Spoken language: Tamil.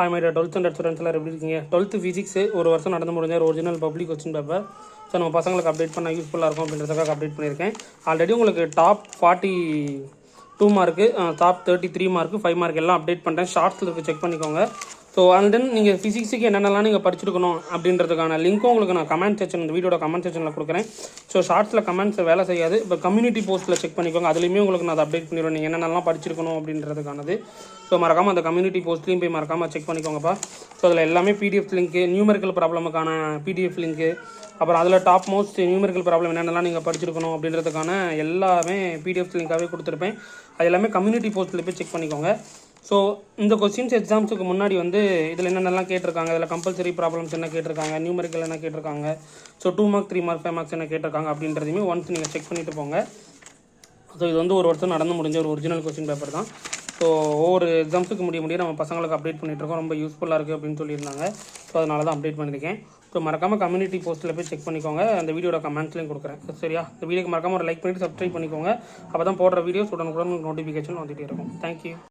Hi my 12th standard students எல்லாம் எப்படி இருக்கீங்க? 12th ஃபிசிக்ஸ் ஒரு வருஷம் நடந்து முடிஞ்ச original public question paper. So நம்ம பசங்களுக்கு அப்டேட் பண்ணால் யூஸ்ஃபுல்லாக இருக்கும் அப்படின்றதுக்காக அப்டேட் பண்ணியிருக்கேன். ஆல்ரெடி உங்களுக்கு top 42 mark, top 33 mark, 5 mark எல்லாம் அப்டேட் பண்ணுறேன். ஷார்ட்ஸில் இருக்குது, செக் பண்ணிக்கோங்க. ஸோ அண்ட் தென் நீங்கள் ஃபிசிக்ஸுக்கு என்னென்னலாம் நீங்கள் படிச்சிருக்கணும் அப்படின்றதுக்கான லிங்க்கும் உங்களுக்கு நான் கமெண்ட் செக்ஷன், இந்த வீடியோட கமெண்ட் செக்ஷனில் கொடுக்குறேன். ஸோ ஷார்ட்ஸில் கமெண்ட்ஸ் வேலை செய்யாது, இப்போ கம்யூனிட்டி போஸ்ட்டில் செக் பண்ணிக்கோங்க. அதுலேயுமே உங்களுக்கு நான் அதை அப்டேட் பண்ணிடுவேன், நீங்கள் என்னென்னலாம் படிச்சிருக்கணும் அப்படின்றதுக்கானது. ஸோ மறக்காமல் அந்த கம்யூனிட்டி போஸ்ட்லேயும் போய் மறக்காமல் செக் பண்ணிக்கோங்கப்பா. ஸோ அதில் எல்லாமே பிடிஎஃப் லிங்க்கு, நியூமெரிக்கல் ப்ராப்ளமுக்கான பிடிஎஃப் லிங்க்கு, அப்புறம் அதில் டாப் மோஸ்ட் நியூமெரிக்கல் ப்ராப்ளம் என்னென்னலாம் நீங்கள் படிச்சிருக்கணும் அப்படின்றதுக்கான எல்லாமே பிடிஎஃப் லிங்காகவே கொடுத்துருப்பேன். அது எல்லாமே கம்யூனிட்டி போஸ்ட்டில் போய் செக் பண்ணிக்கோங்க. ஸோ இந்த கொஸ்டின்ஸ் எக்ஸாம்ஸுக்கு முன்னாடி இதில் என்னென்னலாம் கேட்டிருக்காங்க, இதில் கம்பல்சரி ப்ராப்ளம்ஸ் என்ன கேட்டிருக்காங்க, நியூமெரிக்கல் என்ன கேட்டிருக்காங்க, ஸோ 2 மார்க் 3 மார்க் 5 மார்க்ஸ் என்ன கேட்டிருக்காங்க அப்படின்றதையுமே ஒன்ஸ் நீங்கள் செக் பண்ணிவிட்டு போங்க. ஸோ இது ஒரு வருஷம் நடந்து முடிஞ்ச ஒரு ஒரிஜினல் கொஸ்டின் பேப்பர் தான். ஸோ ஒவ்வொரு எக்ஸாம்ஸுக்கு முடிய நம்ம பசங்களுக்கு அப்டேட் பண்ணிகிட்ருக்கோம், ரொம்ப யூஸ்ஃபுல்லாக இருக்குது அப்படின்னு சொல்லியிருந்தாங்க. ஸோ அதனால தான் அப்டேட் பண்ணியிருக்கேன். ஸோ மறக்காமல் கம்யூனிட்டி போஸ்ட்டில் போய் செக் பண்ணிக்கோங்க. அந்த வீடியோட கமெண்ட்ஸ்லையும் கொடுக்குறேன். சரியா? இந்த வீடியோக்கு மறக்காமல் ஒரு லைக் பண்ணிவிட்டு சப்ஸ்கிரைப் பண்ணிக்கோங்க. அப்போ தான் போடுற வீடியோஸ் உடனுக்குடன் நோட்டிஃபிகேஷன் வந்துகிட்டே இருக்கும். தேங்க்யூ.